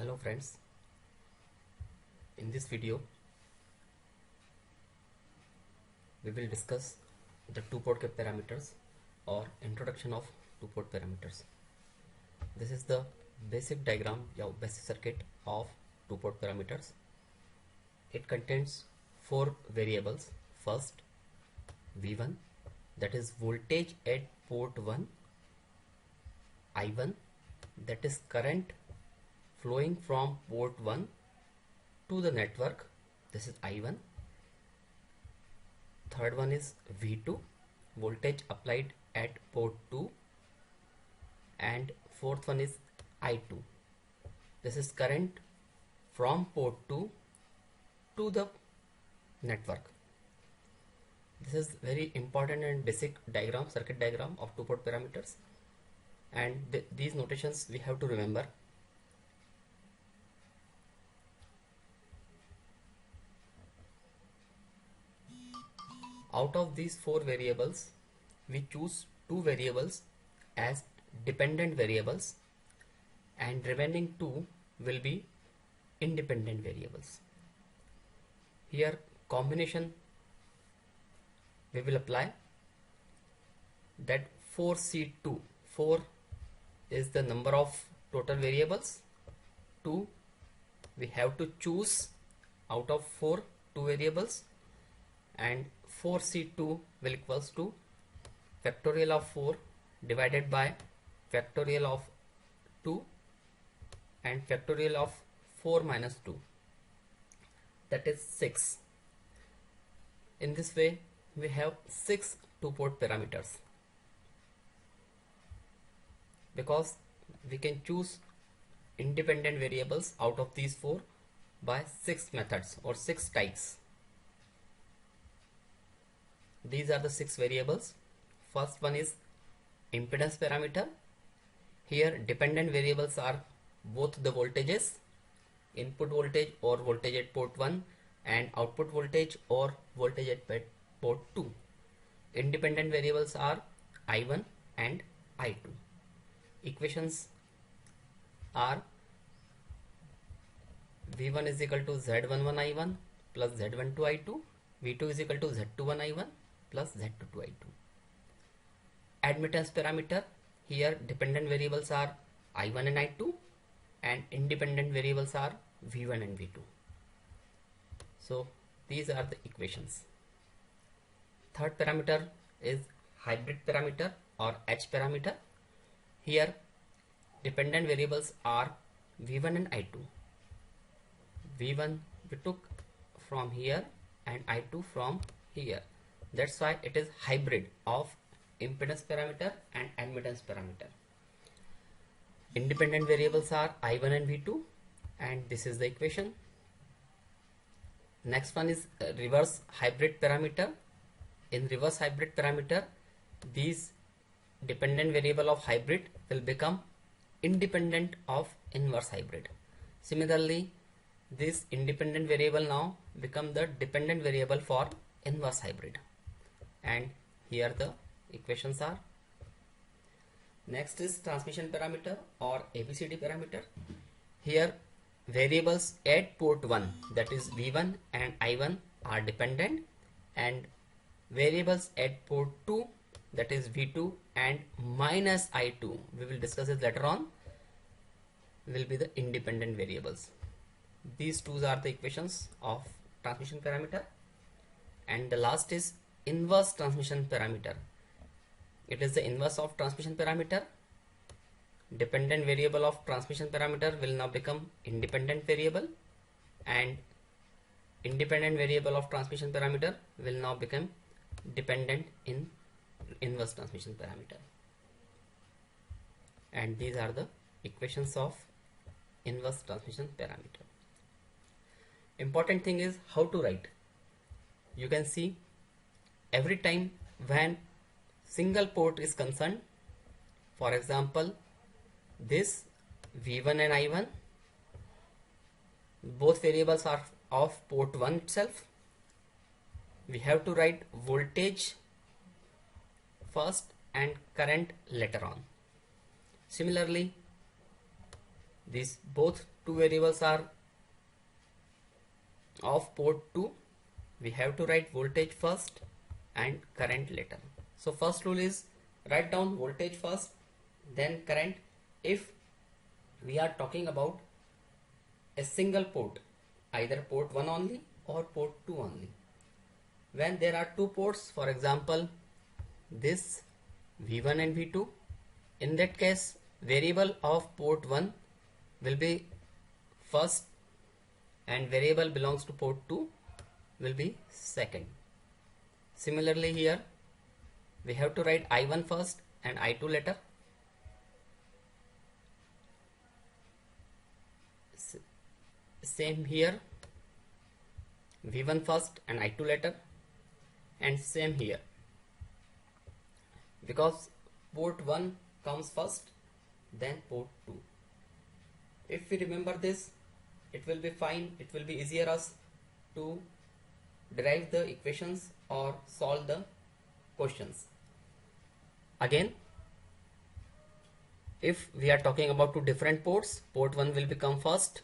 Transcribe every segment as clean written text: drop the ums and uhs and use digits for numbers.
Hello friends, in this video we will discuss the two-port parameters or introduction of two-port parameters. This is the basic diagram or basic circuit of two-port parameters. It contains four variables. First, V1, that is voltage at port 1, I1, that is current flowing from port 1 to the network, this is I1. Third one is V2, voltage applied at port 2, and fourth one is I2, this is current from port 2 to the network. This is very important and basic diagram, circuit diagram of two-port parameters, and these notations we have to remember. Out of these four variables, we choose two variables as dependent variables and remaining two will be independent variables. Here combination we will apply, that 4C2, 4 is the number of total variables, 2 we have to choose out of 4 two variables, and 4C2 will equals to factorial of 4 divided by factorial of 2 and factorial of 4 minus 2, that is 6. In this way we have 6 two-port parameters, because we can choose independent variables out of these 4 by 6 methods or 6 types. These are the 6 variables. First one is impedance parameter. Here dependent variables are both the voltages, input voltage or voltage at port 1 and output voltage or voltage at port 2. Independent variables are I1 and I2. Equations are V1 is equal to Z11 I1 plus Z12 I2, V2 is equal to Z21 I1 plus Z22 I2. Admittance parameter, here dependent variables are I1 and I2 and independent variables are V1 and V2. So these are the equations. Third parameter is hybrid parameter or H parameter. Here dependent variables are V1 and I2. V1 we took from here and I2 from here. That's why it is hybrid of impedance parameter and admittance parameter. Independent variables are I1 and V2, and this is the equation. Next one is reverse hybrid parameter. In reverse hybrid parameter, these dependent variable of hybrid will become independent of inverse hybrid. Similarly, this independent variable now become the dependent variable for inverse hybrid, and here the equations are. Next is transmission parameter or ABCD parameter. Here variables at port 1, that is V1 and I1, are dependent, and variables at port 2, that is V2 and minus I2, we will discuss it later on, will be the independent variables. These two are the equations of transmission parameter. And the last is inverse transmission parameter. It is the inverse of transmission parameter. Dependent variable of transmission parameter will now become independent variable, and independent variable of transmission parameter will now become dependent in inverse transmission parameter. And these are the equations of inverse transmission parameter. Important thing is how to write. You can see every time when single port is concerned, for example this V1 and I1, both variables are of port 1 itself, we have to write voltage first and current later on. Similarly, These both two variables are of port 2. We have to write voltage first and current later. So first rule is write down voltage first, then current if we are talking about a single port, either port 1 only or port 2 only. When there are two ports, for example this V1 and V2, in that case variable of port 1 will be first and variable belongs to port 2 will be second. Similarly here we have to write I1 first and I2 later. Same here, V1 first and I2 later, and same here, because port 1 comes first then port 2. If we remember this, it will be fine, it will be easier us to derive the equations or solve the questions. Again, if we are talking about two different ports, port 1 will become first.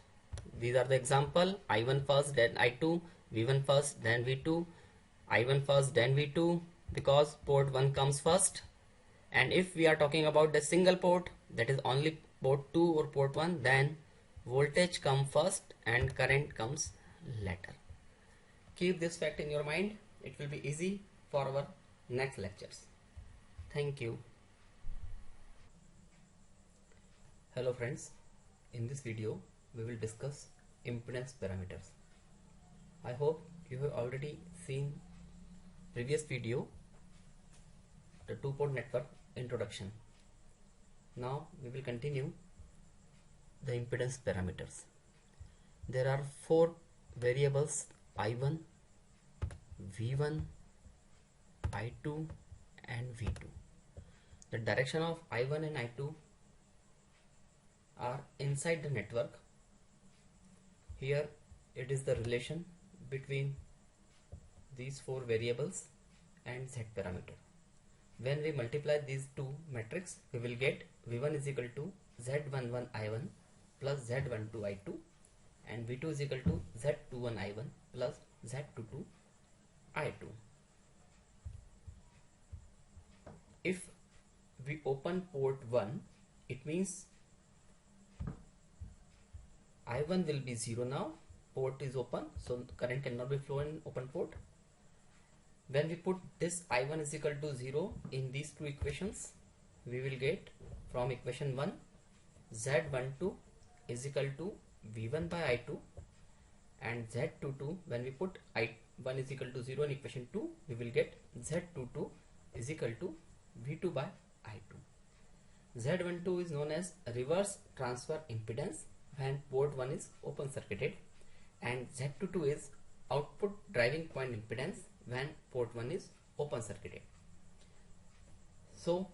These are the example: I1 first, then I2, V1 first, then V2, I1 first, then V2, because port 1 comes first. And if we are talking about the single port, that is only port 2 or port 1, then voltage comes first and current comes later. Keep this fact in your mind. It will be easy for our next lectures. Thank you. Hello friends, in this video we will discuss impedance parameters. I hope you have already seen previous video, the two-port network introduction. Now we will continue the impedance parameters. There are four variables: I1, V1, I2 and V2. The direction of I1 and I2 are inside the network. Here it is the relation between these four variables and Z parameter. When we multiply these two matrix, we will get V1 is equal to Z11 I1 plus Z12 I2, and V2 is equal to Z21 I1 plus Z22 I2. If we open port 1, it means I1 will be 0 now. Port is open, so current cannot be flow in open port. When we put this I1 is equal to 0 in these two equations, we will get from equation 1 Z12 is equal to V1 by I2, and Z22, when we put I1 is equal to 0 in equation 2, we will get Z22 is equal to V2 by I2. Z12 is known as reverse transfer impedance when port 1 is open circuited, and Z22 is output driving point impedance when port 1 is open circuited. So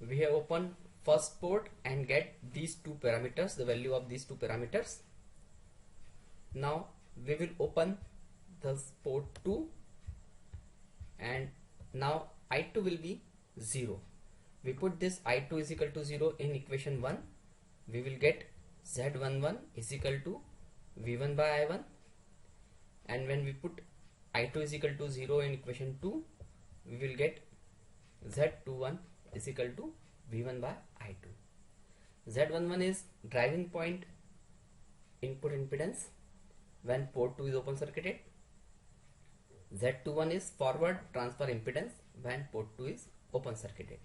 we have opened first port and get these two parameters, the value of these two parameters. Now we will open the port 2, and now I2 will be 0. We put this I2 is equal to 0 in equation 1, we will get Z11 is equal to V1 by I1, and when we put I2 is equal to 0 in equation 2, we will get Z21 is equal to V1 by I2. Z11 is driving point input impedance when port 2 is open circuited. Z21 is forward transfer impedance when port 2 is open circuited.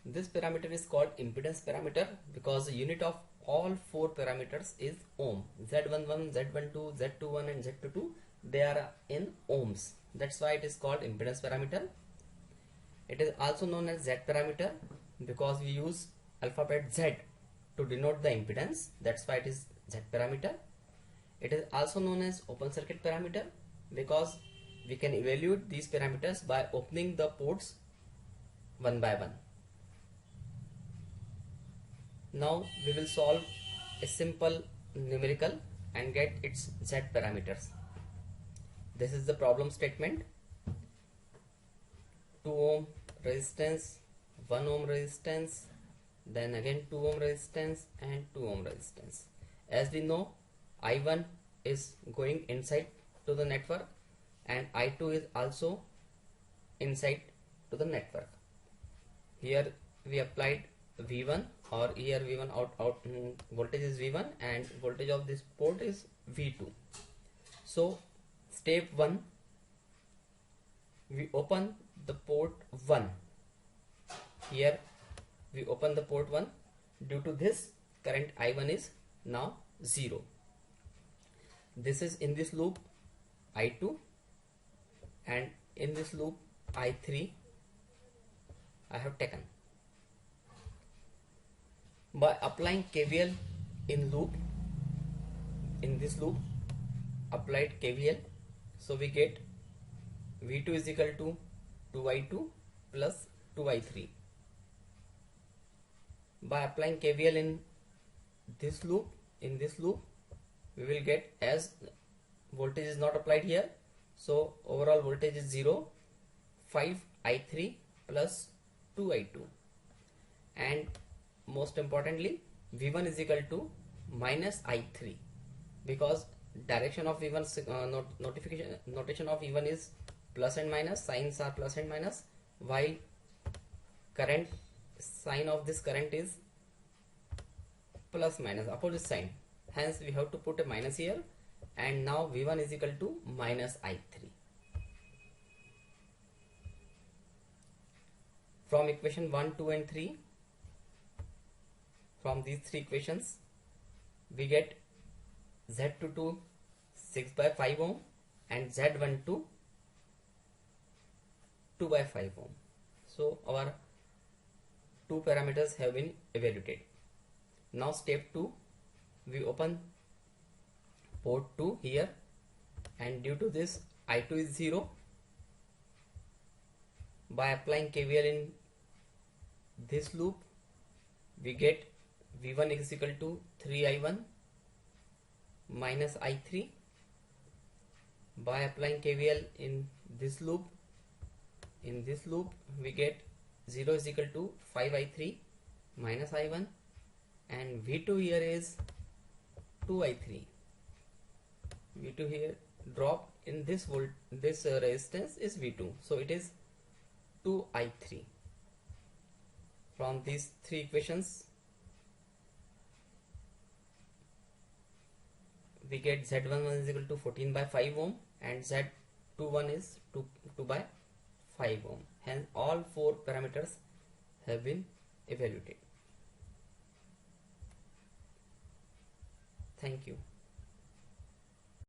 This parameter is called impedance parameter because the unit of all four parameters is ohm. Z11, Z12, Z21 and Z22, they are in ohms. That's why it is called impedance parameter. It is also known as Z parameter because we use alphabet Z to denote the impedance. That's why it is Z parameter. It is also known as open circuit parameter because we can evaluate these parameters by opening the ports one by one. Now we will solve a simple numerical and get its Z parameters. This is the problem statement. 2 ohm resistance, 1 ohm resistance, then again 2 ohm resistance and 2 ohm resistance. As we know, I1 is going inside to the network and I2 is also inside to the network. Here we applied V1, or here V1 voltage is V1 and voltage of this port is V2. So step 1, we open the port 1. Here we open the port 1. Due to this, current I1 is now 0. This is in this loop I2, and in this loop I3 I have taken. By applying KVL in this loop applied KVL, so we get V2 is equal to 2I2 plus 2I3. By applying KVL in this loop we will get, as voltage is not applied here, so overall voltage is 0, 5I3 plus 2I2, and most importantly V1 is equal to minus I3, because direction of V1 notation of V1 is plus and minus, signs are plus and minus, while current sign of this current is plus minus, opposite sign. Hence we have to put a minus here, and now V1 is equal to minus I3. From equation 1, 2 and 3, from these three equations we get Z22 6 by 5 ohm and Z12 2 by 5 ohm. So our two parameters have been evaluated. Now step 2, we open port 2 here, and due to this I2 is 0. By applying KVL in this loop we get V1 is equal to 3I1 minus I3. By applying KVL in this loop we get 0 is equal to 5I3 minus I1, and V2 here is 2I3. V2 here drop in this resistance is V2, so it is 2I3. From these three equations we get Z11 is equal to 14 by 5 ohm and Z21 is 2 by 5 ohm. Hence all four parameters have been evaluated. Thank you.